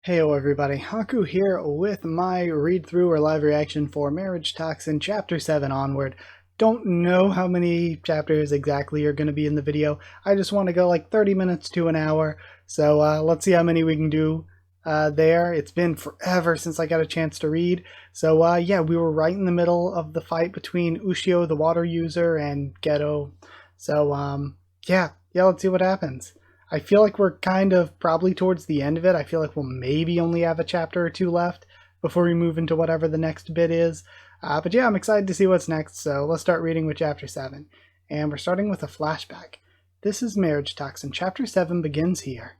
Heyo everybody, Haku here with my read-through or live reaction for MARRIAGETOXIN Chapter 7 onward. Don't know how many chapters exactly are going to be in the video. I just want to go like 30 minutes to an hour, so let's see how many we can do there. It's been forever since I got a chance to read, so yeah, we were right in the middle of the fight between Ushio, the water user, and Geto. So yeah, let's see what happens. I feel like we're kind of probably towards the end of it. I feel like we'll maybe only have a chapter or two left before we move into whatever the next bit is. But yeah, I'm excited to see what's next, so let's start reading with Chapter 7. And we're starting with a flashback. This is MARRIAGETOXIN. Chapter 7 begins here.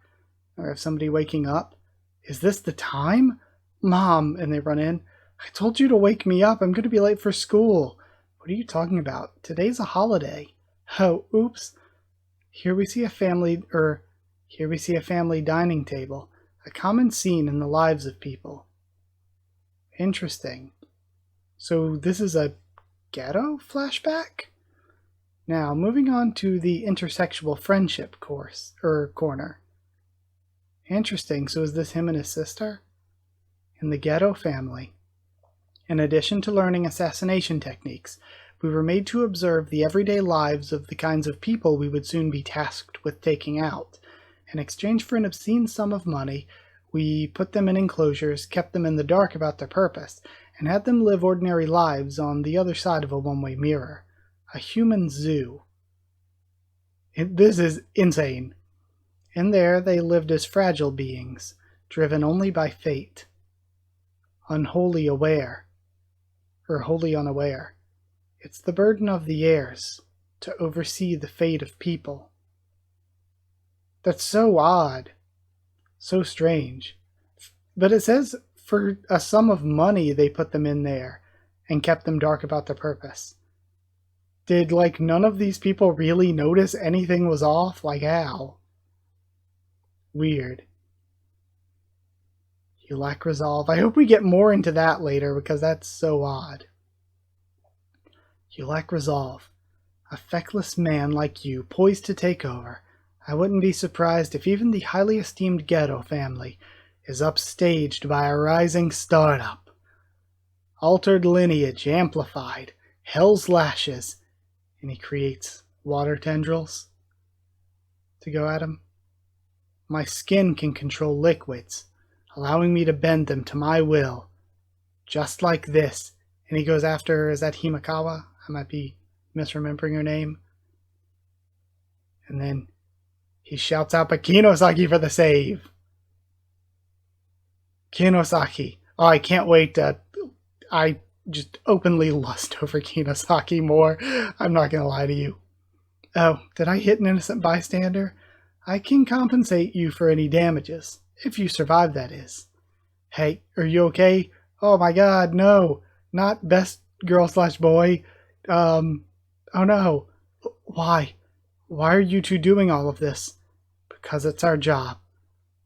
Or if somebody waking up. Is this the time? Mom, and they run in. I told you to wake me up. I'm going to be late for school. What are you talking about? Today's a holiday. Oh, oops. Here we see a family dining table, a common scene in the lives of people. Interesting. So this is a ghetto flashback? Now, moving on to the intersexual friendship corner. Interesting. So is this him and his sister? In the ghetto family. In addition to learning assassination techniques, we were made to observe the everyday lives of the kinds of people we would soon be tasked with taking out. In exchange for an obscene sum of money, we put them in enclosures, kept them in the dark about their purpose, and had them live ordinary lives on the other side of a one-way mirror. A human zoo. This is insane. In there, they lived as fragile beings, driven only by fate. Wholly unaware. It's the burden of the heirs to oversee the fate of people. That's so odd. So strange. But it says for a sum of money they put them in there and kept them dark about their purpose. Did, none of these people really notice anything was off? How? Weird. You lack resolve. I hope we get more into that later because that's so odd. You lack resolve. A feckless man like you, poised to take over. I wouldn't be surprised if even the highly esteemed Ghetto family is upstaged by a rising startup. Altered lineage amplified, hell's lashes, and he creates water tendrils to go at him. My skin can control liquids, allowing me to bend them to my will, just like this. And he goes after, is that Himekawa? I might be misremembering her name. And then he shouts out, but Kinosaki for the save. Kinosaki. Oh, I can't wait. I just openly lust over Kinosaki more. I'm not going to lie to you. Oh, did I hit an innocent bystander? I can compensate you for any damages. If you survive, that is. Hey, are you okay? Oh my god, no. Not best girl/boy. Oh no. Why? Why are you two doing all of this? Because it's our job.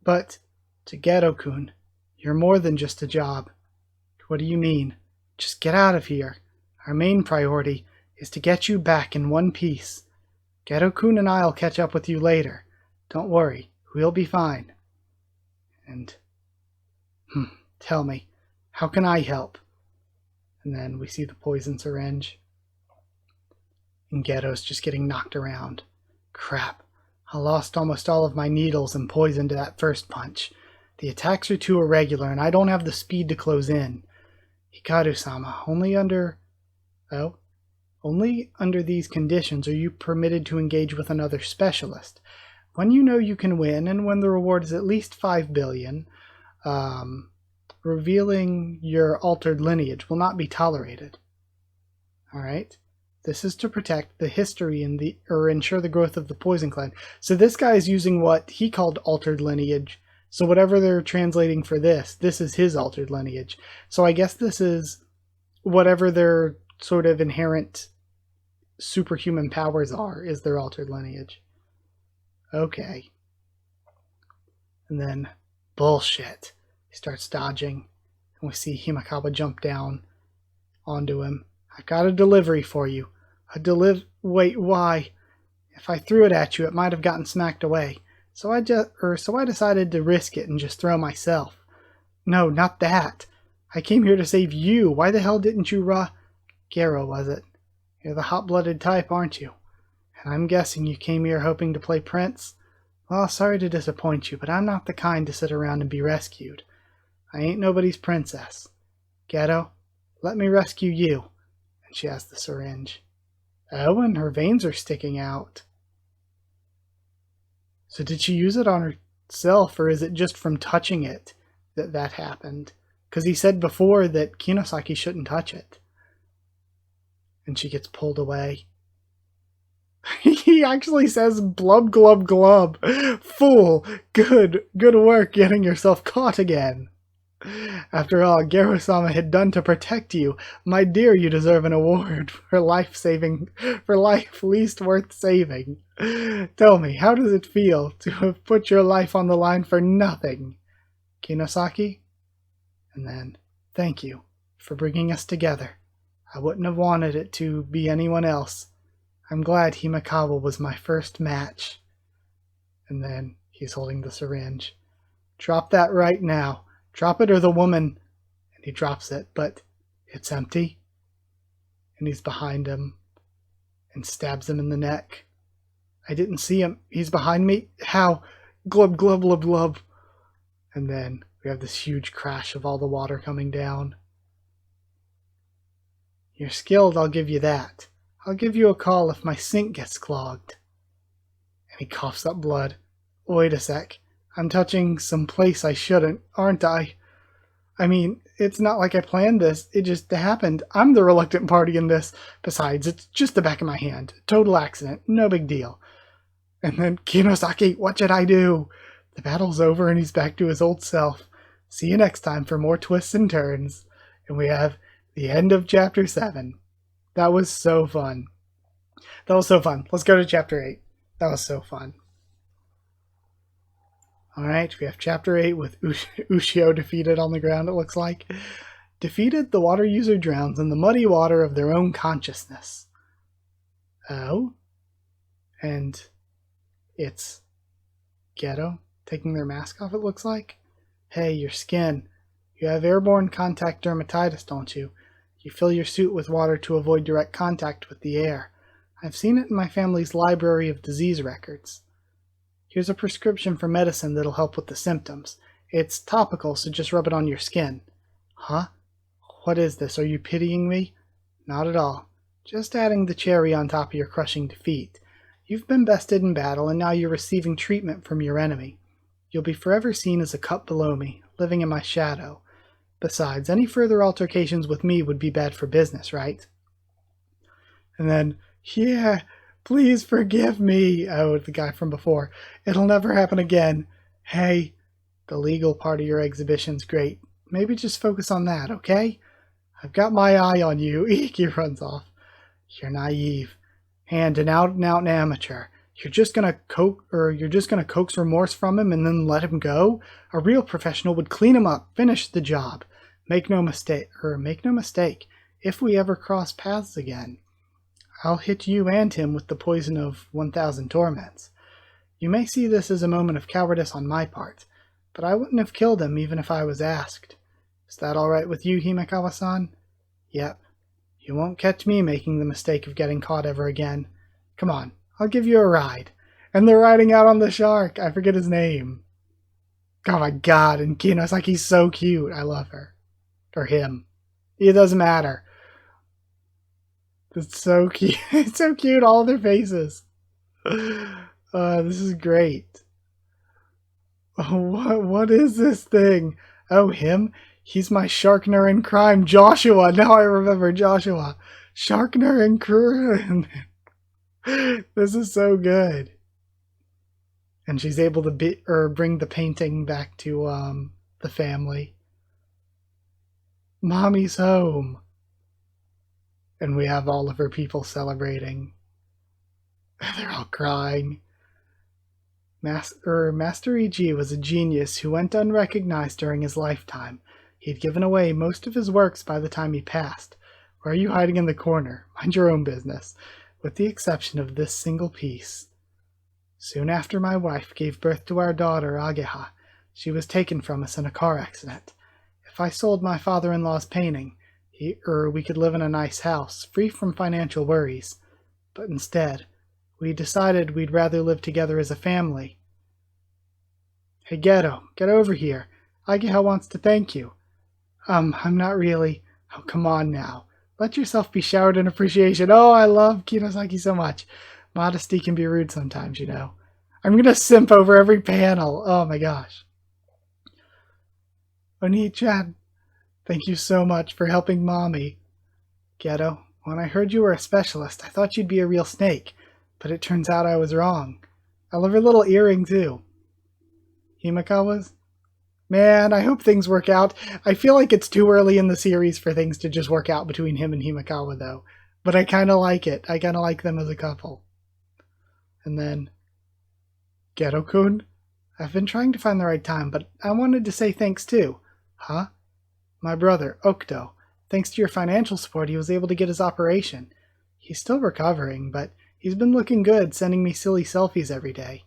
But, to Geto-kun, you're more than just a job. What do you mean? Just get out of here. Our main priority is to get you back in one piece. Geto-kun and I'll catch up with you later. Don't worry, we'll be fine. And, tell me, how can I help? And then we see the poison syringe. And Geto's just getting knocked around. Crap. I lost almost all of my needles and poison to that first punch. The attacks are too irregular, and I don't have the speed to close in. Hikaru-sama, only under these conditions are you permitted to engage with another specialist. When you know you can win, and when the reward is at least 5 billion, revealing your altered lineage will not be tolerated. Alright? This is to protect the history or ensure the growth of the poison clan. So this guy is using what he called altered lineage. So whatever they're translating for this is his altered lineage. So I guess this is whatever their sort of inherent superhuman powers are, is their altered lineage. Okay. And then, bullshit. He starts dodging. And we see Himekawa jump down onto him. I've got a delivery for you. Wait, why? If I threw it at you, it might have gotten smacked away. So I decided to risk it and just throw myself. No, not that. I came here to save you. Why the hell didn't you Gero, was it? You're the hot-blooded type, aren't you? And I'm guessing you came here hoping to play Prince? Well, sorry to disappoint you, but I'm not the kind to sit around and be rescued. I ain't nobody's princess. Ghetto, let me rescue you. And she has the syringe. Oh, and her veins are sticking out. So did she use it on herself, or is it just from touching it that happened? Because he said before that Kinosaki shouldn't touch it. And she gets pulled away. He actually says, blub, glub, glub. Fool, good work getting yourself caught again. After all Gero-sama had done to protect you, my dear, you deserve an award for life least worth saving. Tell me, how does it feel to have put your life on the line for nothing? Kinosaki? And then, thank you for bringing us together. I wouldn't have wanted it to be anyone else. I'm glad Himekawa was my first match. And then he's holding the syringe. Drop that right now. Drop it or the woman... And he drops it, but it's empty. And he's behind him and stabs him in the neck. I didn't see him. He's behind me. How? Glub, glub, glub, glub. And then we have this huge crash of all the water coming down. You're skilled, I'll give you that. I'll give you a call if my sink gets clogged. And he coughs up blood. Wait a sec. I'm touching some place I shouldn't, aren't I? I mean, it's not like I planned this. It just happened. I'm the reluctant party in this. Besides, it's just the back of my hand. Total accident. No big deal. And then, Kinosaki, what should I do? The battle's over and he's back to his old self. See you next time for more twists and turns. And we have the end of Chapter 7. That was so fun. Let's go to Chapter 8. That was so fun. Alright, we have Chapter 8 with Ushio defeated on the ground, it looks like. Defeated, the water user drowns in the muddy water of their own consciousness. Oh? And it's Geto taking their mask off, it looks like. Hey, your skin. You have airborne contact dermatitis, don't you? You fill your suit with water to avoid direct contact with the air. I've seen it in my family's library of disease records. Here's a prescription for medicine that'll help with the symptoms. It's topical, so just rub it on your skin. Huh? What is this? Are you pitying me? Not at all. Just adding the cherry on top of your crushing defeat. You've been bested in battle, and now you're receiving treatment from your enemy. You'll be forever seen as a cut below me, living in my shadow. Besides, any further altercations with me would be bad for business, right? And then, yeah, please forgive me. Oh, the guy from before. It'll never happen again. Hey, the legal part of your exhibition's great. Maybe just focus on that, okay? I've got my eye on you. Eek, he runs off. You're naive. And an out-and-out amateur. You're just gonna coax remorse from him and then let him go? A real professional would clean him up, finish the job. Make no mistake. If we ever cross paths again, I'll hit you and him with the poison of 1,000 torments. You may see this as a moment of cowardice on my part, but I wouldn't have killed him even if I was asked. Is that all right with you, Himekawa-san? Yep. You won't catch me making the mistake of getting caught ever again. Come on, I'll give you a ride. And they're riding out on the shark. I forget his name. Oh my god, and Kino's like, he's so cute. I love her. Or him. It doesn't matter. It's so cute. It's so cute, all their faces. This is great. Oh, what is this thing? Oh, him? He's my Sharkner in crime, Joshua. Now I remember Joshua. Sharkner in crime. This is so good. And she's able to bring the painting back to the family. Mommy's home. And we have all of her people celebrating. They're all crying. Master E.G. was a genius who went unrecognized during his lifetime. He'd given away most of his works by the time he passed. Why are you hiding in the corner? Mind your own business. With the exception of this single piece. Soon after my wife gave birth to our daughter, Ageha, she was taken from us in a car accident. If I sold my father-in-law's painting, we could live in a nice house, free from financial worries. But instead, we decided we'd rather live together as a family. Hey, Geto, get over here. Ageha wants to thank you. I'm not really. Oh, come on now. Let yourself be showered in appreciation. Oh, I love Kinosaki so much. Modesty can be rude sometimes, you know. I'm gonna simp over every panel. Oh my gosh. Oni-chan, thank you so much for helping Mommy. Geto, when I heard you were a specialist, I thought you'd be a real snake, but it turns out I was wrong. I love her little earring, too. Himekawa's? Man, I hope things work out. I feel like it's too early in the series for things to just work out between him and Himekawa, though. But I kind of like it. I kind of like them as a couple. And then, Geto-kun? I've been trying to find the right time, but I wanted to say thanks, too. Huh? My brother, Okuto. Thanks to your financial support, he was able to get his operation. He's still recovering, but he's been looking good, sending me silly selfies every day.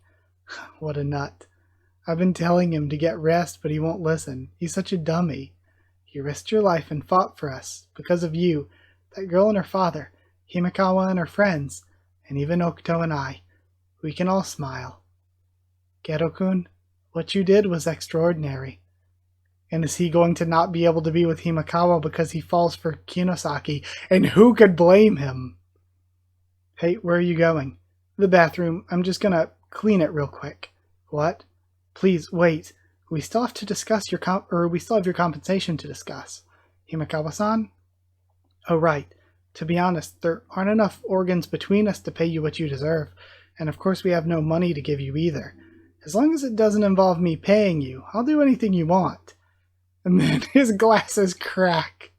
What a nut. I've been telling him to get rest, but he won't listen. He's such a dummy. You risked your life and fought for us. Because of you, that girl and her father, Himekawa and her friends, and even Okuto and I. We can all smile. Geto-kun, what you did was extraordinary. And is he going to not be able to be with Himekawa because he falls for Kinosaki? And who could blame him? Hey, where are you going? The bathroom. I'm just gonna clean it real quick. What? Please, wait. We still have to discuss we still have your compensation to discuss. Himekawa-san? Oh, right. To be honest, there aren't enough organs between us to pay you what you deserve. And of course we have no money to give you either. As long as it doesn't involve me paying you, I'll do anything you want. And then his glasses crack.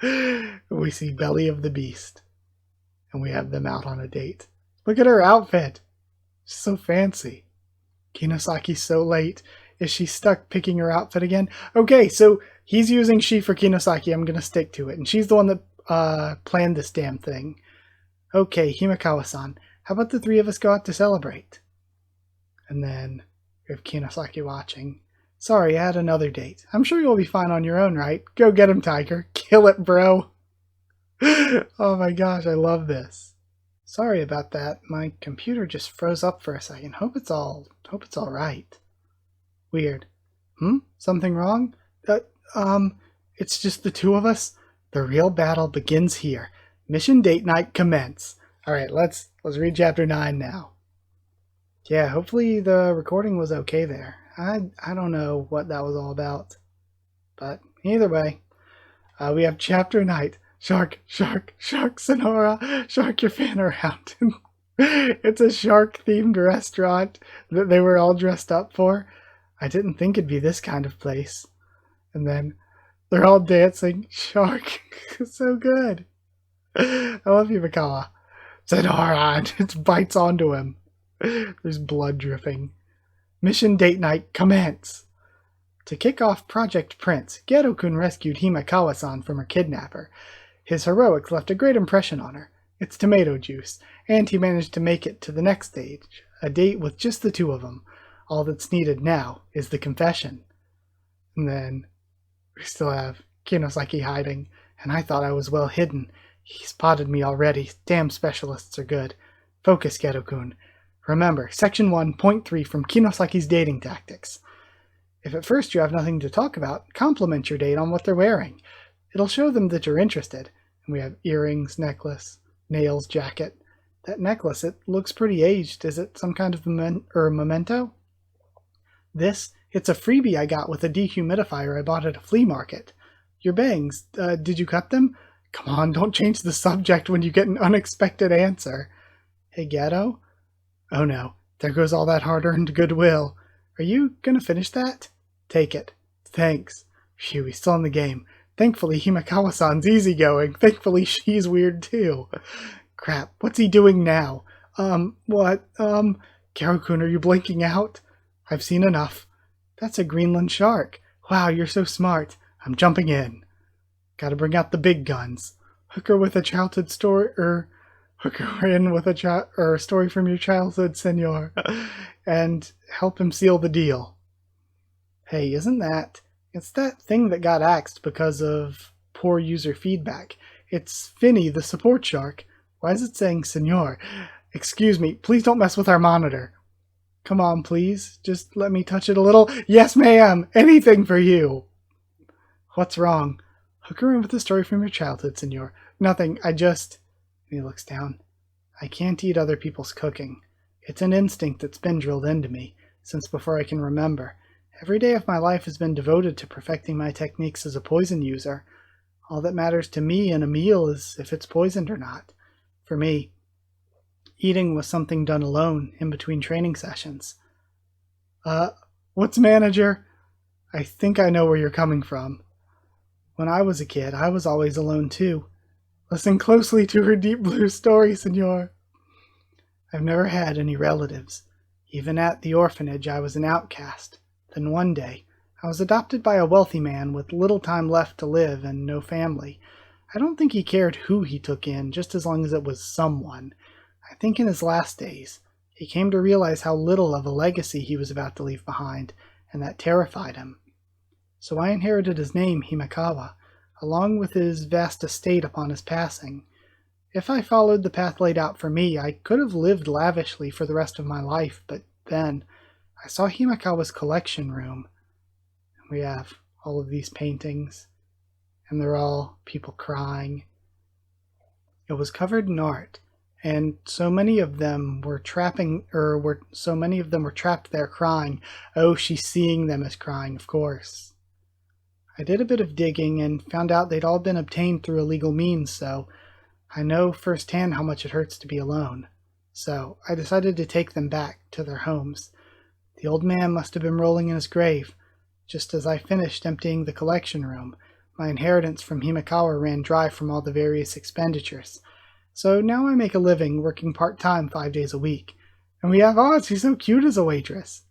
We see Belly of the Beast. And we have them out on a date. Look at her outfit. She's so fancy. Kinosaki's so late. Is she stuck picking her outfit again? Okay, so he's using she for Kinosaki. I'm going to stick to it. And she's the one that planned this damn thing. Okay, Himekawa-san, how about the three of us go out to celebrate? And then we have Kinosaki watching. Sorry, I had another date. I'm sure you'll be fine on your own, right? Go get him, Tiger. Kill it, bro. Oh my gosh, I love this. Sorry about that. My computer just froze up for a second. Hope it's all right. Weird. Something wrong? It's just the two of us. The real battle begins here. Mission date night commence. All right, let's read chapter 9 now. Yeah, hopefully the recording was okay there. I don't know what that was all about. But either way, we have chapter 9. Shark, shark, shark, Sonora. Shark your fan around. It's a shark-themed restaurant that they were all dressed up for. I didn't think it'd be this kind of place. And then they're all dancing. Shark. So good. I love Himekawa. Sonora. And it bites onto him. There's blood dripping. Mission date night commence. To kick off Project Prince, Geto-kun rescued Himekawa-san from her kidnapper. His heroics left a great impression on her. It's tomato juice, and he managed to make it to the next stage, a date with just the two of them. All that's needed now is the confession. And then we still have Kinosaki hiding, and I thought I was well hidden. He spotted me already. Damn specialists are good. Focus, Geto-kun. Remember, Section 1.3 from Kinosaki's dating tactics. If at first you have nothing to talk about, compliment your date on what they're wearing. It'll show them that you're interested. And we have earrings, necklace, nails, jacket. That necklace, it looks pretty aged. Is it some kind of memento? It's a freebie I got with a dehumidifier I bought at a flea market. Your bangs, did you cut them? Come on, don't change the subject when you get an unexpected answer. Hey, Geto? Oh no, there goes all that hard-earned goodwill. Are you gonna finish that? Take it. Thanks. Phew, he's still in the game. Thankfully, Himekawa-san's easygoing. Thankfully, she's weird too. Crap, what's he doing now? Geto-kun, are you blinking out? I've seen enough. That's a Greenland shark. Wow, you're so smart. I'm jumping in. Gotta bring out the big guns. Hook her with a childhood story, hook her in with a story from your childhood, senor, and help him seal the deal. Hey, isn't that It's that thing that got axed because of poor user feedback. It's Finny, the support shark. Why is it saying Senor? Excuse me, please don't mess with our monitor. Come on, please. Just let me touch it a little. Yes, ma'am! Anything for you! What's wrong? Hook her in with a story from your childhood, Senor. Nothing, I just... He looks down. I can't eat other people's cooking. It's an instinct that's been drilled into me, since before I can remember. Every day of my life has been devoted to perfecting my techniques as a poison user. All that matters to me in a meal is if it's poisoned or not. For me, eating was something done alone in between training sessions. What's manager? I think I know where you're coming from. When I was a kid, I was always alone too. Listen closely to her deep blue story, Senor. I've never had any relatives. Even at the orphanage, I was an outcast. Then one day, I was adopted by a wealthy man with little time left to live and no family. I don't think he cared who he took in, just as long as it was someone. I think in his last days, he came to realize how little of a legacy he was about to leave behind, and that terrified him. So I inherited his name, Himekawa, along with his vast estate upon his passing. If I followed the path laid out for me, I could have lived lavishly for the rest of my life, but then I saw Himekawa's collection room. We have all of these paintings, and they're all people crying. It was covered in art, and so many of them were trapped there crying. Oh, she's seeing them as crying, of course. I did a bit of digging and found out they'd all been obtained through illegal means, so I know firsthand how much it hurts to be alone. So I decided to take them back to their homes. The old man must have been rolling in his grave. Just as I finished emptying the collection room, my inheritance from Himekawa ran dry from all the various expenditures. So now I make a living working part-time 5 days a week. And we have Oz, she's so cute as a waitress.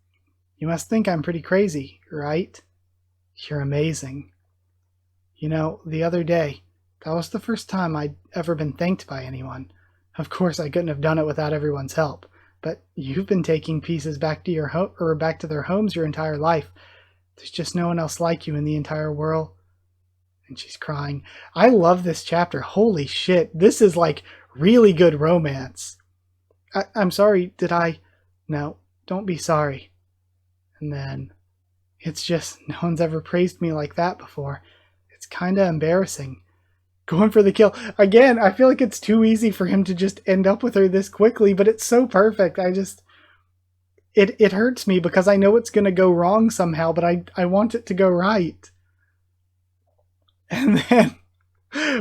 You must think I'm pretty crazy, right? You're amazing. You know, the other day, that was the first time I'd ever been thanked by anyone. Of course, I couldn't have done it without everyone's help. But you've been taking pieces back to back to their homes your entire life. There's just no one else like you in the entire world. And she's crying. I love this chapter. Holy shit. This is like really good romance. I'm sorry, did I? No, don't be sorry. And then it's just no one's ever praised me like that before. It's kinda embarrassing. Going for the kill. Again, I feel like it's too easy for him to just end up with her this quickly, but it's so perfect. It hurts me because I know it's going to go wrong somehow, but I want it to go right. And then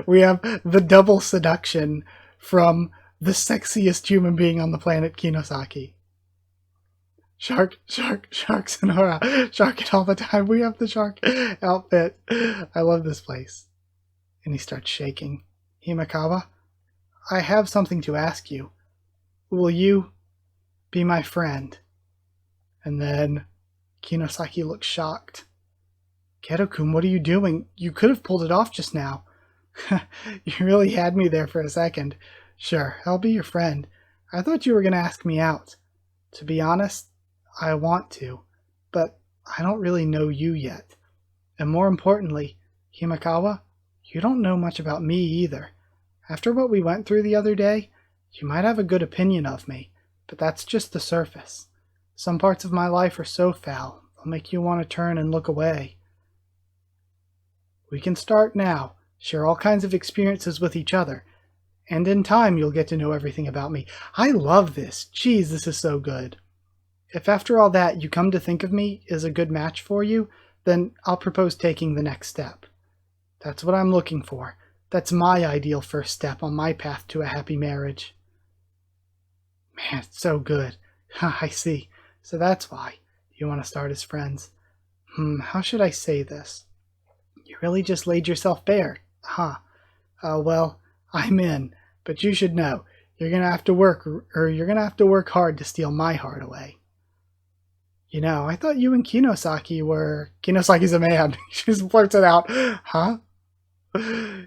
we have the double seduction from the sexiest human being on the planet, Kinosaki. Shark, Sonora. Shark it all the time. We have the shark outfit. I love this place. And he starts shaking. Himekawa, I have something to ask you. Will you be my friend? And then Kinosaki looks shocked. Keto-kun, what are you doing? You could have pulled it off just now. You really had me there for a second. Sure, I'll be your friend. I thought you were going to ask me out. To be honest, I want to, but I don't really know you yet. And more importantly, Himekawa, you don't know much about me either. After what we went through the other day, you might have a good opinion of me, but that's just the surface. Some parts of my life are so foul, they'll make you want to turn and look away. We can start now, share all kinds of experiences with each other, and in time you'll get to know everything about me. I love this. Jeez, this is so good. If after all that you come to think of me as a good match for you, then I'll propose taking the next step. That's what I'm looking for. That's my ideal first step on my path to a happy marriage. Man, it's so good. I see. So that's why you want to start as friends. How should I say this? You really just laid yourself bare, huh? Well, I'm in, but you should know, you're gonna have to work hard to steal my heart away. You know, I thought you and Kinosaki were... Kinosaki's a man. She just blurts it out. Huh?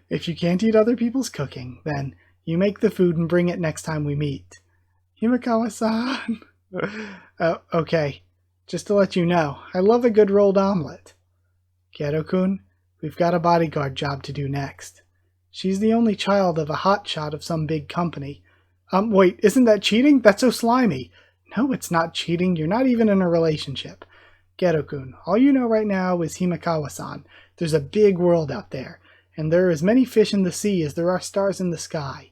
If you can't eat other people's cooking, then you make the food and bring it next time we meet. Himekawa-san. Okay, just to let you know, I love a good rolled omelet. Geto-kun, we've got a bodyguard job to do next. She's the only child of a hotshot of some big company. Wait, isn't that cheating? That's so slimy. No, it's not cheating. You're not even in a relationship. Geto-kun, all you know right now is Himekawa-san. There's a big world out there, and there are as many fish in the sea as there are stars in the sky.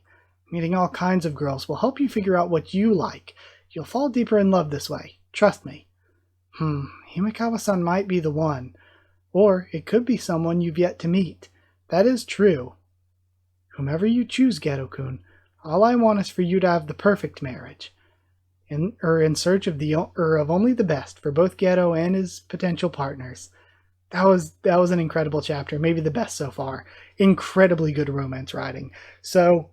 Meeting all kinds of girls will help you figure out what you like. You'll fall deeper in love this way. Trust me. Himekawa-san might be the one. Or it could be someone you've yet to meet. That is true. Whomever you choose, Geto-kun, all I want is for you to have the perfect marriage. In search of of only the best for both Geto and his potential partners. That was an incredible chapter, maybe the best so far. Incredibly good romance writing. So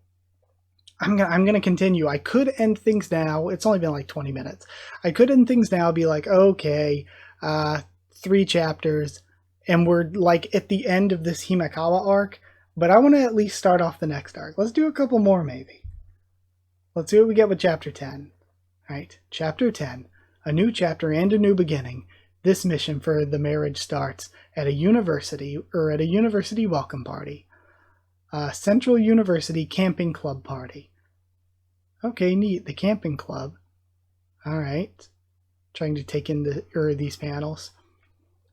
I'm gonna continue. I could end things now. It's only been like 20 minutes. I could end things now, be like, okay, 3 chapters, and we're like at the end of this Himekawa arc, but I want to at least start off the next arc. Let's do a couple more, maybe. Let's see what we get with chapter 10. Alright, chapter 10. A new chapter and a new beginning. This mission for the marriage starts at a university welcome party. Central University Camping Club party. Okay, neat. The camping club. Alright. Trying to take in these panels.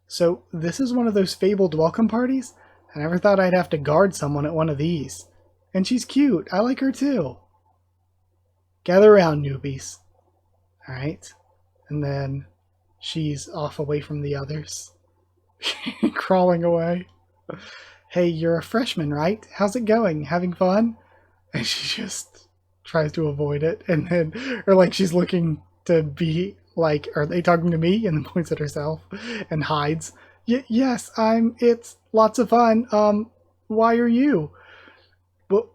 So, this is one of those fabled welcome parties? I never thought I'd have to guard someone at one of these. And she's cute. I like her too. Gather around, newbies. Alright. And then she's off away from the others. Crawling away. Hey, you're a freshman, right? How's it going? Having fun? And she just tries to avoid it. And then, or like she's looking to be like, are they talking to me? And then points at herself and hides. Yes, it's lots of fun. Why are you?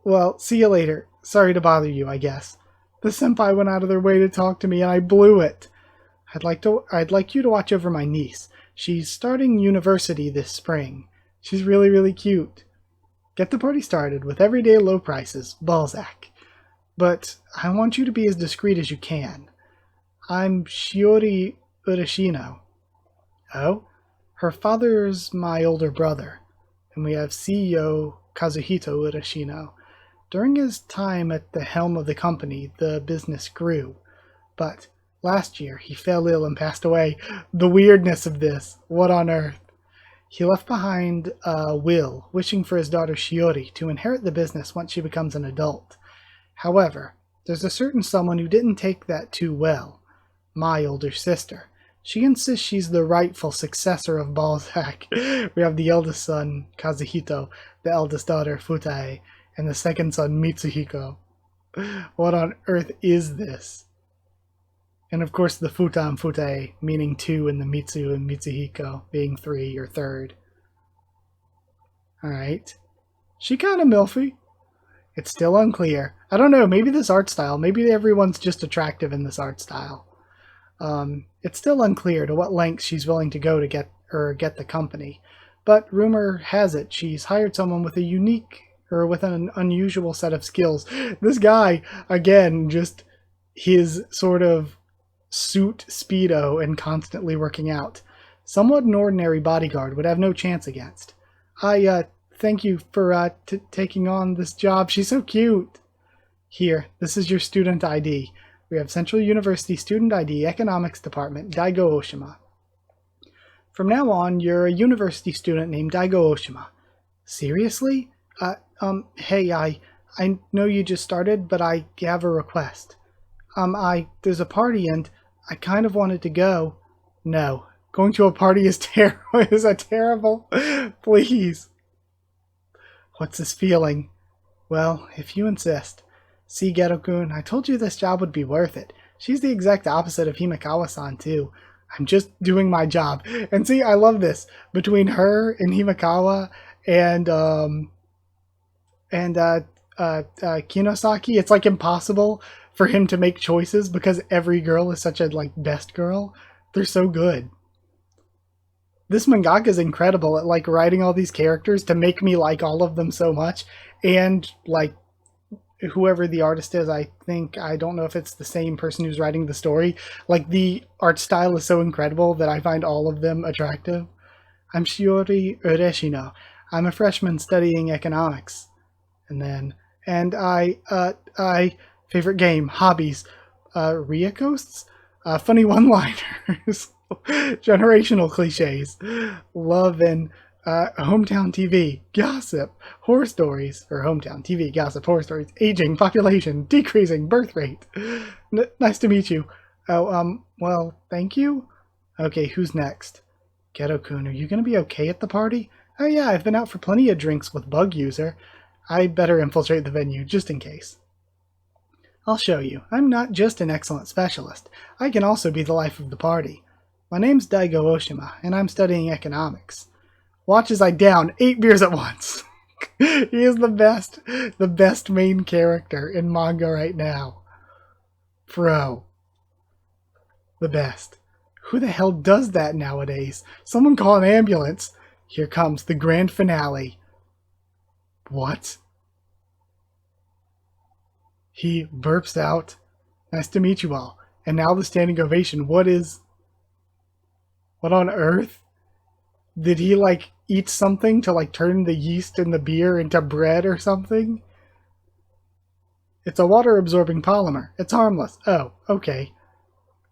Well, see you later. Sorry to bother you, I guess. The senpai went out of their way to talk to me and I blew it. I'd like you to watch over my niece. She's starting university this spring. She's really, really cute. Get the party started with everyday low prices, Balzac. But I want you to be as discreet as you can. I'm Shiori Ureshino. Oh? Her father's my older brother, and we have CEO Kazuhito Ureshino. During his time at the helm of the company, the business grew. But last year, he fell ill and passed away. The weirdness of this. What on earth? He left behind a will, wishing for his daughter Shiori to inherit the business once she becomes an adult. However, there's a certain someone who didn't take that too well. My older sister. She insists she's the rightful successor of Balzac. We have the eldest son, Kazuhito, the eldest daughter, Futae, and the second son, Mitsuhiko. What on earth is this? And of course the Futa and Futae meaning 2 and the Mitsu and Mitsuhiko being 3 or third. Alright. She kinda milfy. It's still unclear. I don't know, maybe this art style, maybe everyone's just attractive in this art style. It's still unclear to what lengths she's willing to go to get the company. But rumor has it she's hired someone with with an unusual set of skills. This guy, again, just his sort of suit speedo and constantly working out. Somewhat an ordinary bodyguard would have no chance against. I thank you for taking on this job. She's so cute. Here, this is your student ID. We have Central University Student ID, Economics Department, Daigo Oshima. From now on, you're a university student named Daigo Oshima. Seriously? Hey, I know you just started, but I have a request. There's a party and I kind of wanted to go. No, going to a party is terrible. Please. What's this feeling? Well, if you insist. See, Geto-kun, I told you this job would be worth it. She's the exact opposite of Himekawa-san, too. I'm just doing my job. And see, I love this. Between her and Himekawa and Kinosaki, it's like impossible for him to make choices because every girl is such a best girl. They're so good. This mangaka is incredible at writing all these characters to make me like all of them so much, and whoever the artist is, I don't know if it's the same person who's writing the story. The art style is so incredible that I find all of them attractive. I'm Shiori Ureshino. I'm a freshman studying economics. And then, and favorite game, hobbies, Ryukosts, funny one-liners, generational cliches, love and hometown TV, gossip, horror stories, or hometown TV, gossip, horror stories, aging, population, decreasing, birth rate. Nice to meet you. Oh, well, thank you. Okay, who's next? Geto-kun, are you gonna be okay at the party? Oh yeah, I've been out for plenty of drinks with Bug User. I better infiltrate the venue, just in case. I'll show you. I'm not just an excellent specialist. I can also be the life of the party. My name's Daigo Oshima, and I'm studying economics. Watch as I down 8 beers at once. He is the best main character in manga right now. Bro. The best. Who the hell does that nowadays? Someone call an ambulance. Here comes the grand finale. What? He burps out. Nice to meet you all. And now the standing ovation. What on earth? Did he, like, eat something to, like, turn the yeast in the beer into bread or something? It's a water-absorbing polymer. It's harmless. Oh, okay.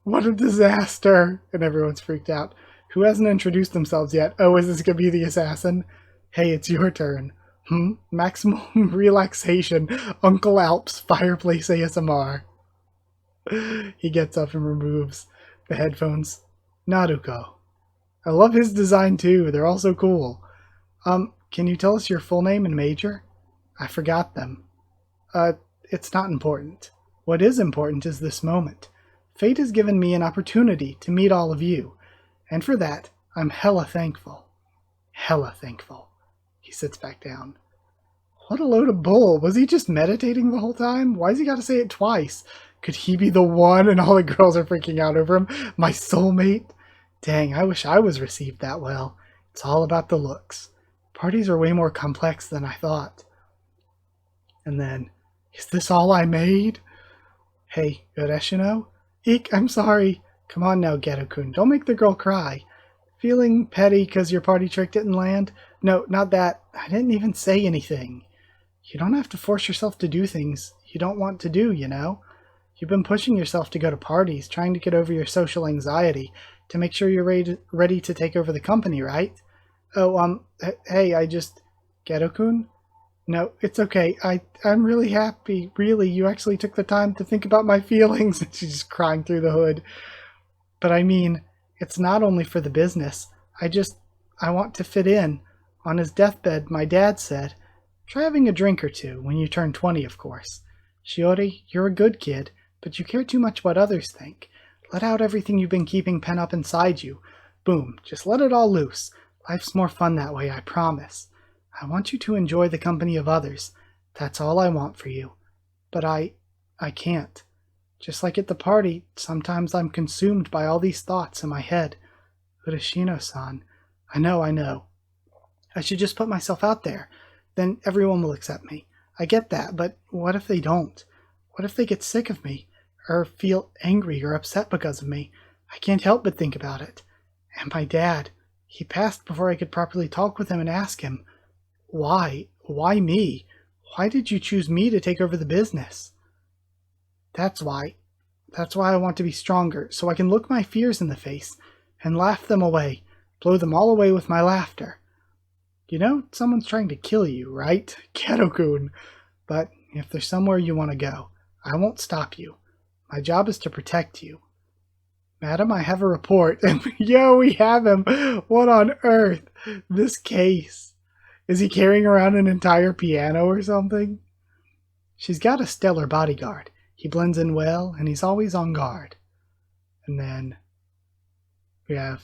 What a disaster! And everyone's freaked out. Who hasn't introduced themselves yet? Oh, is this gonna be the assassin? Hey, it's your turn. Maximum relaxation. Uncle Alp's fireplace ASMR. He gets up and removes the headphones. Naruko. I love his design too. They're all so cool. Can you tell us your full name and major? I forgot them. It's not important. What is important is this moment. Fate has given me an opportunity to meet all of you, and for that, I'm hella thankful. Hella thankful. He sits back down. What a load of bull. Was he just meditating the whole time? Why's he gotta say it twice? Could he be the one and all the girls are freaking out over him? My soulmate? Dang, I wish I was received that well. It's all about the looks. Parties are way more complex than I thought. And then, is this all I made? Hey, Ureshino? Eek, I'm sorry. Come on now, Geto-kun. Don't make the girl cry. Feeling petty because your party trick didn't land? No, not that. I didn't even say anything. You don't have to force yourself to do things you don't want to do, you know? You've been pushing yourself to go to parties, trying to get over your social anxiety, to make sure you're ready to take over the company, right? Oh, hey, Geto-kun? No, it's okay. I'm really happy. Really, you actually took the time to think about my feelings. She's just crying through the hood. But I mean, it's not only for the business. I want to fit in. On his deathbed, my dad said, try having a drink or two when you turn 20, of course. Shiori, you're a good kid, but you care too much what others think. Let out everything you've been keeping pent up inside you. Boom, just let it all loose. Life's more fun that way, I promise. I want you to enjoy the company of others. That's all I want for you. But I can't. Just like at the party, sometimes I'm consumed by all these thoughts in my head. Ureshino-san. I know. I should just put myself out there. Then everyone will accept me. I get that, but what if they don't? What if they get sick of me? Or feel angry or upset because of me? I can't help but think about it. And my dad. He passed before I could properly talk with him and ask him, why? Why me? Why did you choose me to take over the business? That's why. That's why I want to be stronger, so I can look my fears in the face and laugh them away, blow them all away with my laughter. You know, someone's trying to kill you, right? Geto-kun. But if there's somewhere you want to go, I won't stop you. My job is to protect you. Madam, I have a report. And yo, we have him. What on earth? This case. Is he carrying around an entire piano or something? She's got a stellar bodyguard. He blends in well, and he's always on guard. And then we have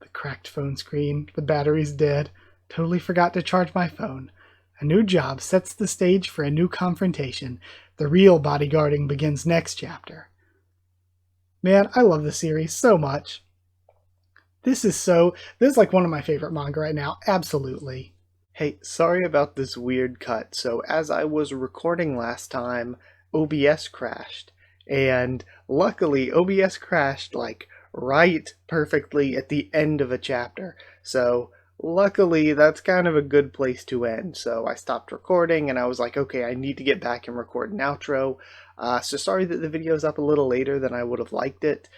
the cracked phone screen. The battery's dead. Totally forgot to charge my phone. A new job sets the stage for a new confrontation. The real bodyguarding begins next chapter. Man, I love this series so much. This is like one of my favorite manga right now. Absolutely. Hey, sorry about this weird cut. So as I was recording last time, OBS crashed. And luckily, OBS crashed like right perfectly at the end of a chapter. So luckily, that's kind of a good place to end. So I stopped recording and I was like, okay, I need to get back and record an outro. So sorry that the video is up a little later than I would have liked it,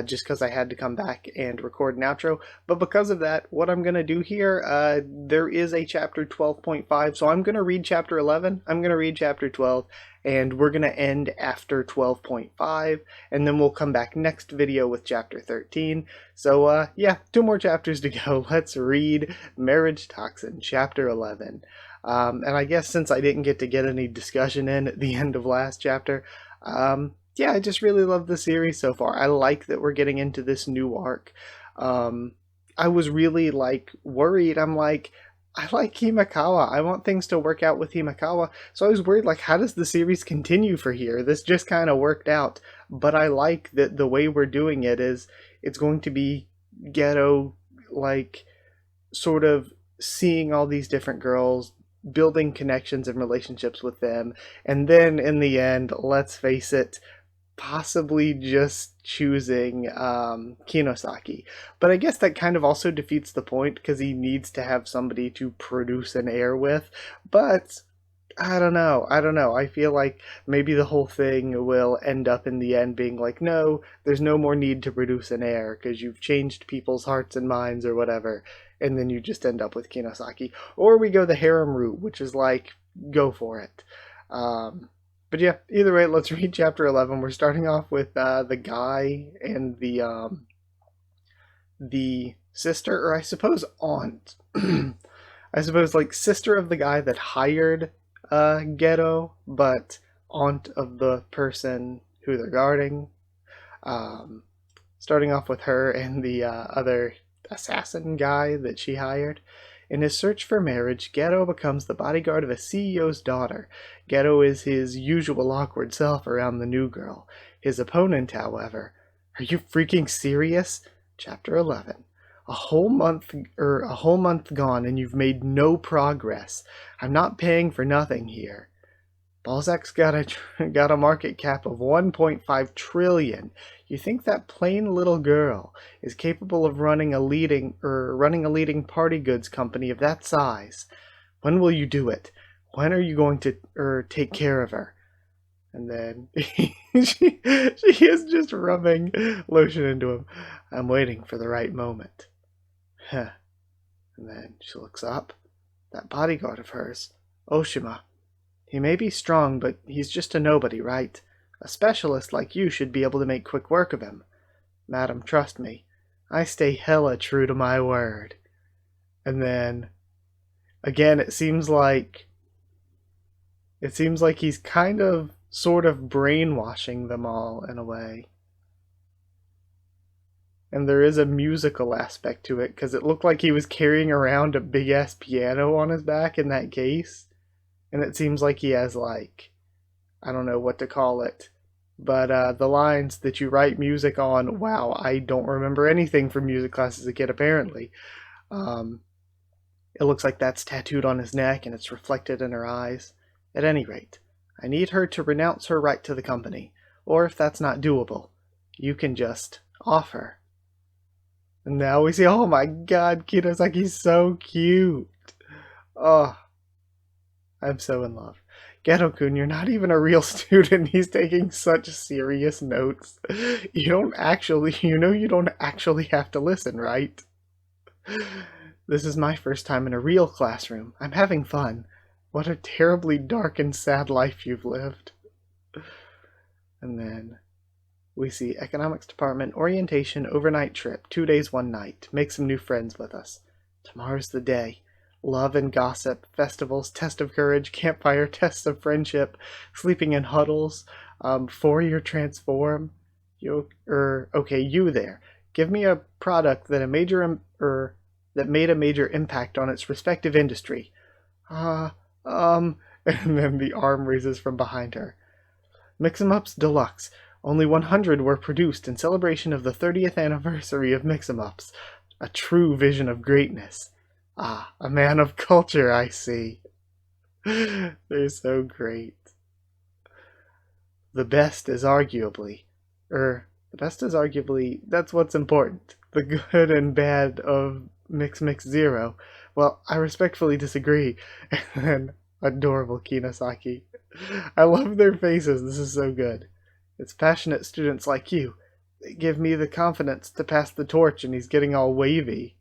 just because I had to come back and record an outro. But because of that, what I'm going to do here, there is a chapter 12.5, so I'm going to read chapter 11, I'm going to read chapter 12, and we're going to end after 12.5, and then we'll come back next video with chapter 13. So yeah, 2 more chapters to go. Let's read MARRIAGETOXIN, chapter 11. And I guess since I didn't get to get any discussion in at the end of last chapter, yeah, I just really love the series so far. I like that we're getting into this new arc. I was really worried. I'm like, I like Himekawa. I want things to work out with Himekawa. So I was worried, how does the series continue for here? This just kind of worked out. But I like that the way we're doing it is it's going to be Geto, sort of seeing all these different girls, building connections and relationships with them, and then in the end, let's face it, possibly just choosing Kinosaki. But I guess that kind of also defeats the point because he needs to have somebody to produce an heir with. But I don't know. I feel like maybe the whole thing will end up in the end being like, no, there's no more need to produce an heir because you've changed people's hearts and minds or whatever. And then you just end up with Kinosaki. Or we go the harem route, which is go for it. But yeah, either way, let's read chapter 11. We're starting off with the guy and the sister, or I suppose aunt. I suppose sister of the guy that hired Geto, but aunt of the person who they're guarding. Starting off with her and the other assassin guy that she hired. In his search for marriage, Geto becomes the bodyguard of a CEO's daughter. Geto is his usual awkward self around the new girl. His opponent, however... Are you freaking serious? Chapter 11. A whole month gone and you've made no progress. I'm not paying for nothing here. Balzac's got a market cap of 1.5 trillion. You think that plain little girl is capable of running a leading party goods company of that size? When will you do it? When are you going to take care of her? And then she is just rubbing lotion into him. I'm waiting for the right moment. Huh. And then she looks up. That bodyguard of hers, Oshima. He may be strong, but he's just a nobody, right? A specialist like you should be able to make quick work of him. Madam, trust me. I stay hella true to my word. And then, again, it seems like he's kind of, sort of brainwashing them all in a way. And there is a musical aspect to it, because it looked like he was carrying around a big-ass piano on his back in that case. And it seems like he has, I don't know what to call it. But the lines that you write music on, wow, I don't remember anything from music class as a kid, apparently. It looks like that's tattooed on his neck, and it's reflected in her eyes. At any rate, I need her to renounce her right to the company. Or if that's not doable, you can just offer. And now we see, oh my god, Kinosaki's so cute. Oh, I'm so in love. Geto-kun, you're not even a real student. He's taking such serious notes. You don't actually have to listen, right? This is my first time in a real classroom. I'm having fun. What a terribly dark and sad life you've lived. And then we see Economics Department, orientation, overnight trip, 2 days, 1 night. Make some new friends with us. Tomorrow's the day. Love and gossip, festivals, test of courage, campfire, tests of friendship, sleeping in huddles, Fourier transform. You there. Give me a product that that made a major impact on its respective industry. And then the arm raises from behind her. Mix-em-ups Deluxe. Only 100 were produced in celebration of the 30th anniversary of Mix-em-ups. A true vision of greatness. Ah, a man of culture, I see. They're so great. The best is arguably, that's what's important. The good and bad of Mix Zero. Well, I respectfully disagree. And then adorable Kinosaki. I love their faces. This is so good. It's passionate students like you. They give me the confidence to pass the torch, and he's getting all wavy.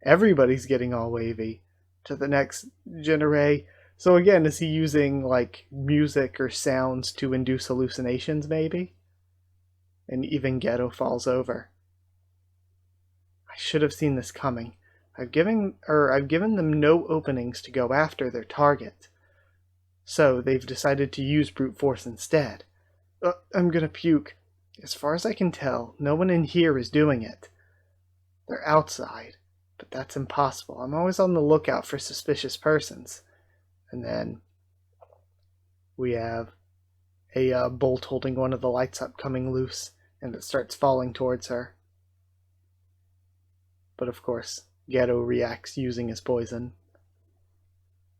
Everybody's getting all wavy. To the next genere. So again, is he using like music or sounds to induce hallucinations maybe? And even Geto falls over. I should have seen this coming. I've given them no openings to go after their target. So they've decided to use brute force instead. I'm gonna puke. As far as I can tell, no one in here is doing it. They're outside, but that's impossible. I'm always on the lookout for suspicious persons. And then we have a bolt holding one of the lights up coming loose, and it starts falling towards her. But of course, Geto reacts using his poison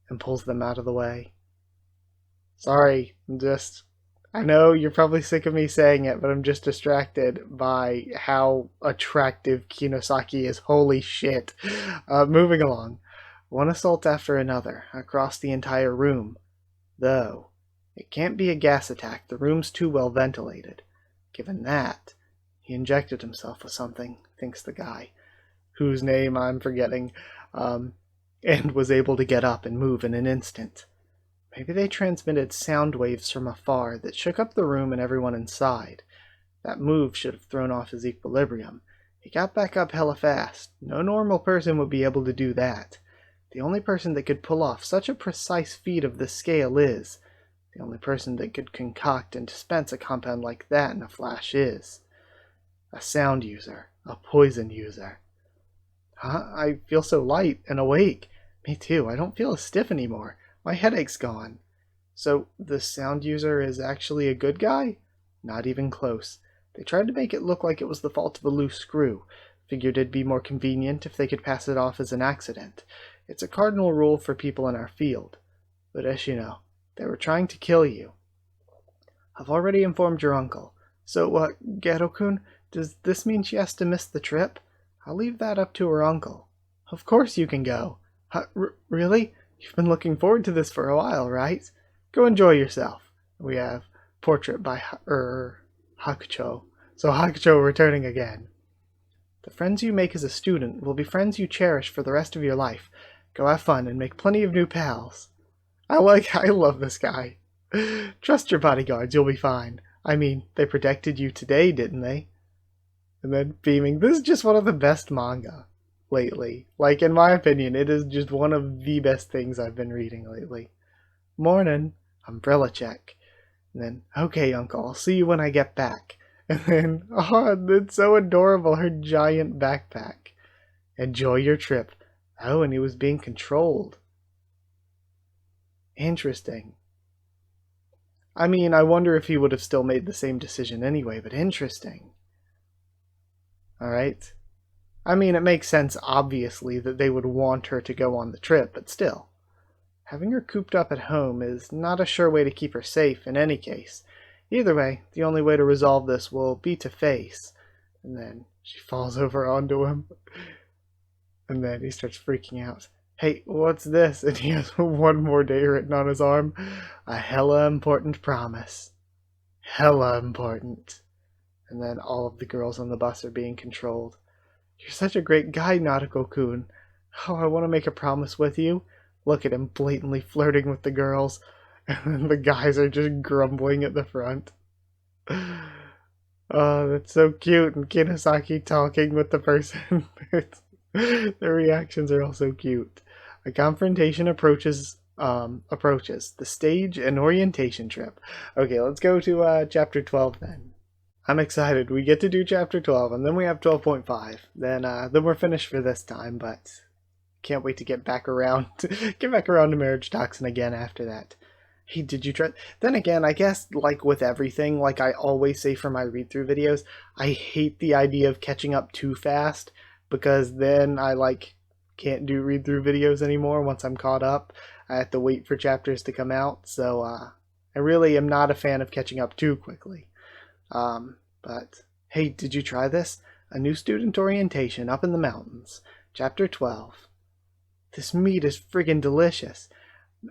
and pulls them out of the way. Sorry, I know you're probably sick of me saying it, but I'm just distracted by how attractive Kinosaki is. Holy shit. Moving along. One assault after another, across the entire room. Though, it can't be a gas attack, the room's too well ventilated. Given that, he injected himself with something, thinks the guy, whose name I'm forgetting, and was able to get up and move in an instant. Maybe they transmitted sound waves from afar that shook up the room and everyone inside. That move should have thrown off his equilibrium. He got back up hella fast. No normal person would be able to do that. The only person that could pull off such a precise feat of this scale is. The only person that could concoct and dispense a compound like that in a flash is. A sound user. A poison user. Huh? I feel so light and awake. Me too. I don't feel as stiff anymore. My headache's gone. So, the sound user is actually a good guy? Not even close. They tried to make it look like it was the fault of a loose screw. Figured it'd be more convenient if they could pass it off as an accident. It's a cardinal rule for people in our field. Ureshino, they were trying to kill you. I've already informed your uncle. So, Geto-kun, does this mean she has to miss the trip? I'll leave that up to her uncle. Of course you can go. Really? You've been looking forward to this for a while, right? Go enjoy yourself. We have portrait by Hakucho. So Hakucho returning again. The friends you make as a student will be friends you cherish for the rest of your life. Go have fun and make plenty of new pals. I love this guy. Trust your bodyguards, you'll be fine. I mean, they protected you today, didn't they? And then beaming. This is just one of the best manga lately. Like, in my opinion, it is just one of the best things I've been reading lately. Morning. Umbrella check. And then, okay, Uncle, I'll see you when I get back. And then, it's so adorable, her giant backpack. Enjoy your trip. Oh, and he was being controlled. Interesting. I mean, I wonder if he would have still made the same decision anyway, but interesting. Alright. I mean, it makes sense, obviously, that they would want her to go on the trip, but still. Having her cooped up at home is not a sure way to keep her safe in any case. Either way, the only way to resolve this will be to face. And then she falls over onto him. And then he starts freaking out. Hey, what's this? And he has one more day written on his arm. A hella important promise. Hella important. And then all of the girls on the bus are being controlled. You're such a great guy, Naruto-kun. Oh, I want to make a promise with you. Look at him blatantly flirting with the girls. And then the guys are just grumbling at the front. Oh, that's so cute. And Kinosaki talking with the person. Their reactions are all so cute. A confrontation approaches the stage and orientation trip. Okay, let's go to chapter 12 then. I'm excited. We get to do chapter 12, and then we have 12.5. Then we're finished for this time, but can't wait to get back around to MARRIAGETOXIN again after that. Hey, did you try? Then again, I guess, like with everything, like I always say for my read-through videos, I hate the idea of catching up too fast, because then I, can't do read-through videos anymore once I'm caught up. I have to wait for chapters to come out, so I really am not a fan of catching up too quickly. But, hey, did you try this? A new student orientation up in the mountains. Chapter 12. This meat is friggin' delicious.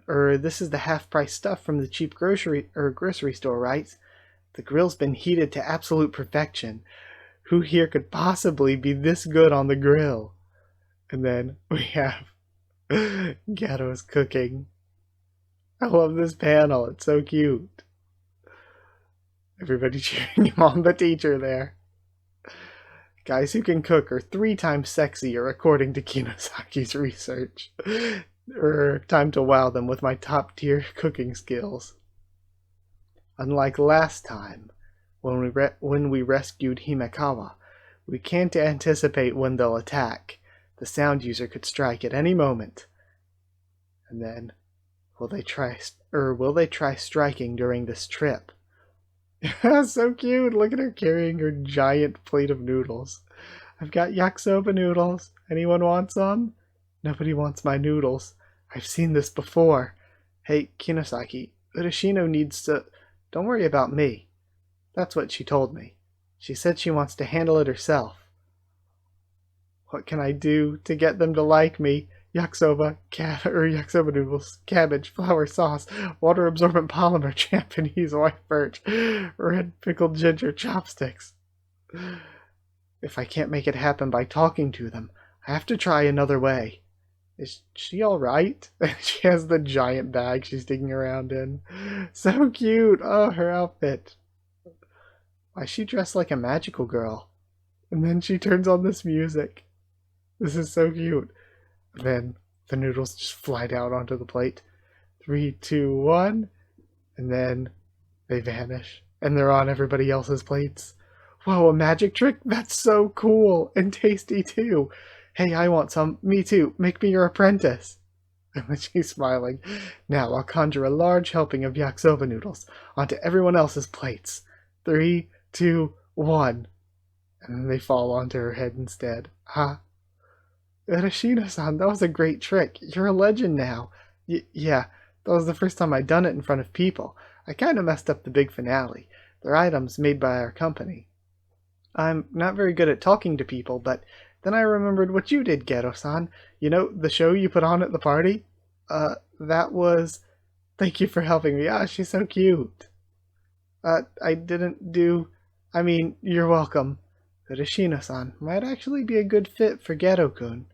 This is the half-price stuff from the cheap grocery store, right? The grill's been heated to absolute perfection. Who here could possibly be this good on the grill? And then we have Geto's cooking. I love this panel. It's so cute. Everybody cheering him on, the teacher there. Guys who can cook are 3 times sexier, according to Kinosaki's research. Time to wow them with my top-tier cooking skills. Unlike last time, when we rescued Himekawa, we can't anticipate when they'll attack. The sound user could strike at any moment. And then, will they try striking during this trip? So cute! Look at her carrying her giant plate of noodles. I've got yakisoba noodles. Anyone want some? Nobody wants my noodles. I've seen this before. Hey, Kinosaki, Ureshino needs to... Don't worry about me. That's what she told me. She said she wants to handle it herself. What can I do to get them to like me? Yakisoba, yakisoba noodles, cabbage, flour sauce, water-absorbent polymer, Japanese white birch, red pickled ginger, chopsticks. If I can't make it happen by talking to them, I have to try another way. Is she alright? She has the giant bag she's digging around in. So cute! Oh, her outfit. Why is she dressed like a magical girl? And then she turns on this music. This is so cute. Then the noodles just fly down onto the plate. 3, 2, 1. And then they vanish. And they're on everybody else's plates. Whoa, a magic trick? That's so cool. And tasty too. Hey, I want some. Me too. Make me your apprentice. And then she's smiling. Now I'll conjure a large helping of yakisoba noodles onto everyone else's plates. 3, 2, 1. And then they fall onto her head instead. Ha. Ureshino-san, that was a great trick. You're a legend now. Yeah, that was the first time I'd done it in front of people. I kind of messed up the big finale. They're items made by our company. I'm not very good at talking to people, but then I remembered what you did, Geto-san. You know, the show you put on at the party? That was... Thank you for helping me. Ah, she's so cute. I didn't do... I mean, you're welcome. Ureshino-san might actually be a good fit for Geto-kun.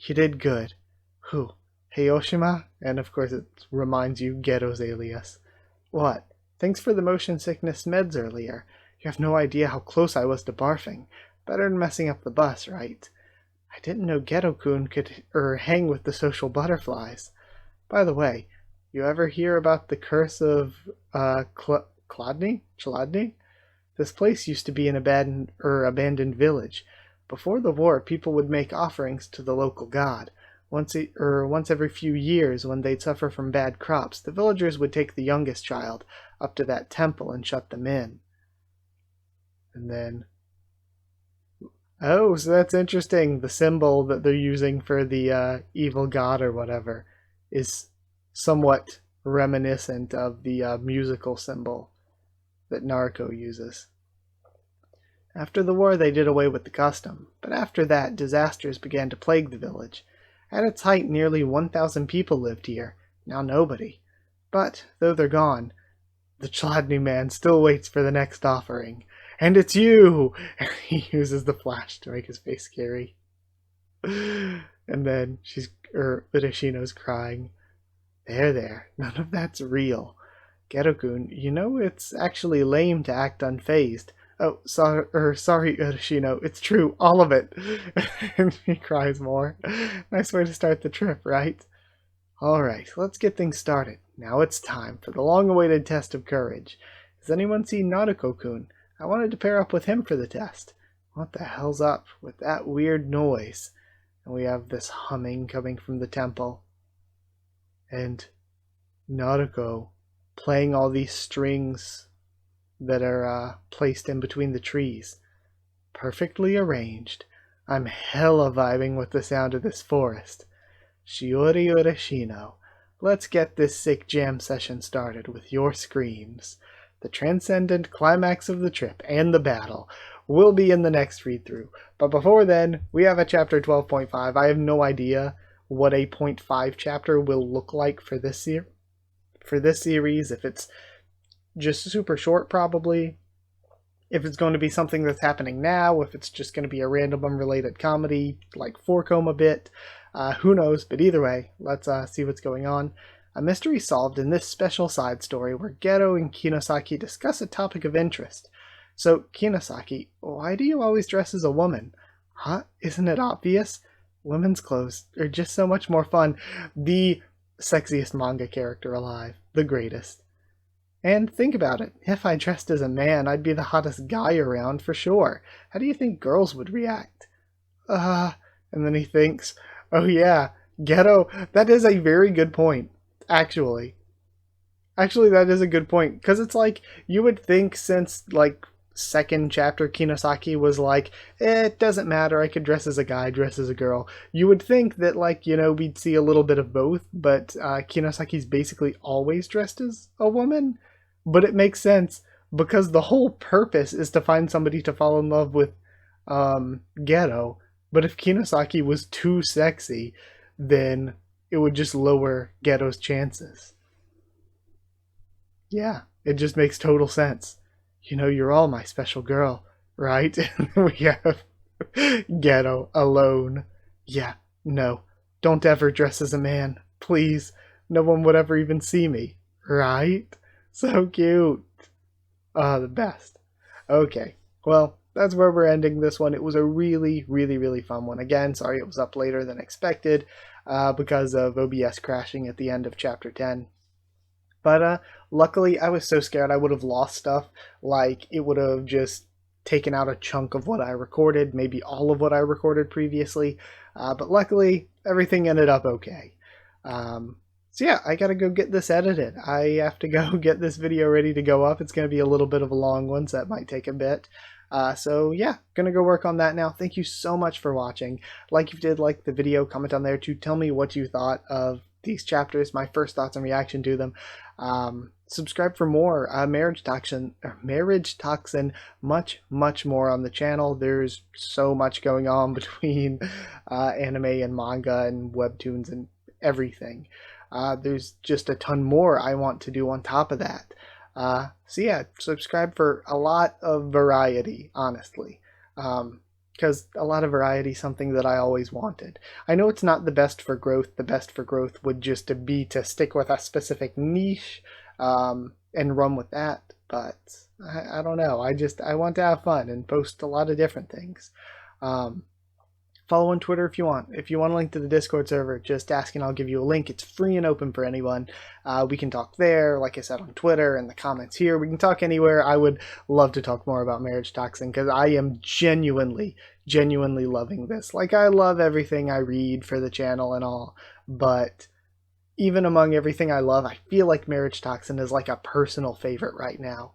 You did good. Who? Heyoshima? And of course it reminds you Geto's alias. What? Thanks for the motion sickness meds earlier. You have no idea how close I was to barfing. Better than messing up the bus, right? I didn't know Geto-kun could hang with the social butterflies. By the way, you ever hear about the curse of Chladni? This place used to be an abandoned village. Before the war, people would make offerings to the local god. Once every few years, when they'd suffer from bad crops, the villagers would take the youngest child up to that temple and shut them in. And then... Oh, so that's interesting. The symbol that they're using for the evil god or whatever is somewhat reminiscent of the musical symbol that Naruto uses. After the war, they did away with the custom, but after that, disasters began to plague the village. At its height, nearly 1,000 people lived here, now nobody. But, though they're gone, the Chladni man still waits for the next offering. And it's you! And he uses the flash to make his face scary. And then Ureshino's crying. There, none of that's real. Geto-kun, you know it's actually lame to act unfazed. Oh, sorry, Ureshino, it's true, all of it. And he cries more. Nice way to start the trip, right? Alright, let's get things started. Now it's time for the long-awaited test of courage. Has anyone seen Naruto-kun? I wanted to pair up with him for the test. What the hell's up with that weird noise? And we have this humming coming from the temple. And Naruto playing all these strings that are placed in between the trees. Perfectly arranged. I'm hella vibing with the sound of this forest. Shiori Ureshino, let's get this sick jam session started with your screams. The transcendent climax of the trip and the battle will be in the next read-through. But before then, we have a chapter 12.5. I have no idea what a .5 chapter will look like for this series. If it's just super short, probably. If it's going to be something that's happening now, if it's just going to be a random unrelated comedy, like 4-Koma bit, who knows? But either way, let's see what's going on. A mystery solved in this special side story where Geto and Kinosaki discuss a topic of interest. So, Kinosaki, why do you always dress as a woman? Huh? Isn't it obvious? Women's clothes are just so much more fun. The sexiest manga character alive. The greatest. And think about it, if I dressed as a man, I'd be the hottest guy around for sure. How do you think girls would react? And then he thinks, oh yeah, Geto, that is a very good point, actually. Actually, that is a good point, because it's like, you would think since, like, second chapter, Kinosaki was like, it doesn't matter, I could dress as a guy, dress as a girl. You would think that, like, you know, we'd see a little bit of both, but Kinosaki's basically always dressed as a woman. But it makes sense because the whole purpose is to find somebody to fall in love with Geto. But if Kinosaki was too sexy, then it would just lower Geto's chances. Yeah, it just makes total sense. You know, you're all my special girl, right? We have Geto alone. Yeah, no, don't ever dress as a man. Please, no one would ever even see me, right? So cute. The best. Okay, well, that's where we're ending this one. It was a really, really, really fun one. Again, sorry it was up later than expected because of OBS crashing at the end of Chapter 10. But luckily, I was so scared I would have lost stuff. Like, it would have just taken out a chunk of what I recorded, maybe all of what I recorded previously. But luckily, everything ended up okay. So yeah, I gotta go get this edited. I have to go get this video ready to go up. It's gonna be a little bit of a long one, so that might take a bit. So yeah, gonna go work on that now. Thank you so much for watching. Like if you did like the video, comment down there to tell me what you thought of these chapters, my first thoughts and reaction to them. Subscribe for more Marriage Toxin, much more on the channel. There's so much going on between anime and manga and webtoons and everything. There's just a ton more I want to do on top of that. So yeah, subscribe for a lot of variety, honestly. Because a lot of variety is something that I always wanted. I know it's not the best for growth. The best for growth would just be to stick with a specific niche and run with that. But I don't know. I want to have fun and post a lot of different things. Follow on Twitter if you want. If you want a link to the Discord server, just ask and I'll give you a link. It's free and open for anyone. We can talk there, like I said, on Twitter and the comments here. We can talk anywhere. I would love to talk more about Marriage Toxin because I am genuinely loving this. Like, I love everything I read for the channel and all, but even among everything I love, I feel like Marriage Toxin is like a personal favorite right now.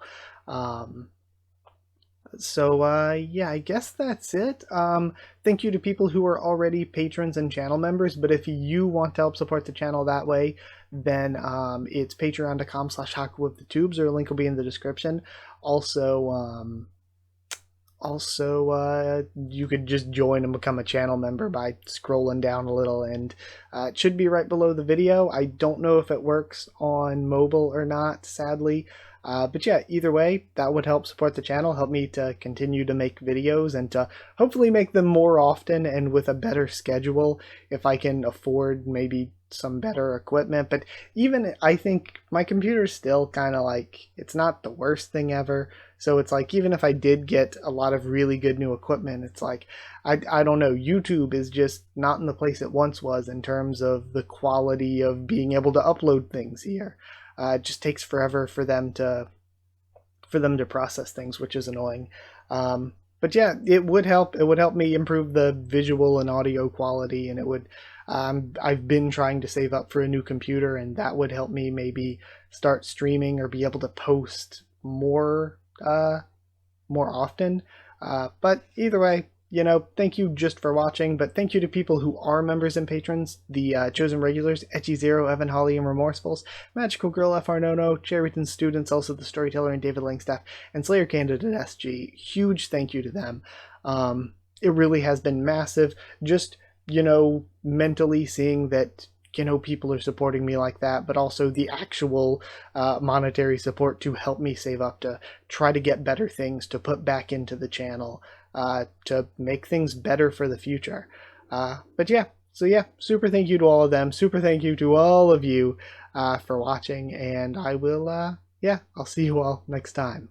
So yeah, I guess that's it. Thank you to people who are already patrons and channel members, but if you want to help support the channel that way, then it's patreon.com/HakuWithTheTubes, or a link will be in the description. Also, you could just join and become a channel member by scrolling down a little, and it should be right below the video. I don't know if it works on mobile or not, sadly. But yeah, either way, that would help support the channel, help me to continue to make videos and to hopefully make them more often and with a better schedule if I can afford maybe some better equipment. But even, I think my computer's still kind of like, it's not the worst thing ever. So it's like, even if I did get a lot of really good new equipment, it's like, I don't know, YouTube is just not in the place it once was in terms of the quality of being able to upload things here. It just takes forever for them to process things, which is annoying. But yeah, it would help. It would help me improve the visual and audio quality, and it would. I've been trying to save up for a new computer, and that would help me maybe start streaming or be able to post more often. But either way, you know, thank you just for watching, but thank you to people who are members and patrons, the chosen regulars, Etchy Zero, Evan Holly, and Remorsefuls, Magical Girl, FR Nono, Cherryton Students, also the Storyteller, and David Langstaff, and Slayer Candidate SG. Huge thank you to them. It really has been massive. Just you know, mentally seeing that, you know, people are supporting me like that, but also the actual monetary support to help me save up to try to get better things to put back into the channel, to make things better for the future. But yeah, so yeah, super thank you to all of them. Super thank you to all of you for watching, and I will, yeah, I'll see you all next time.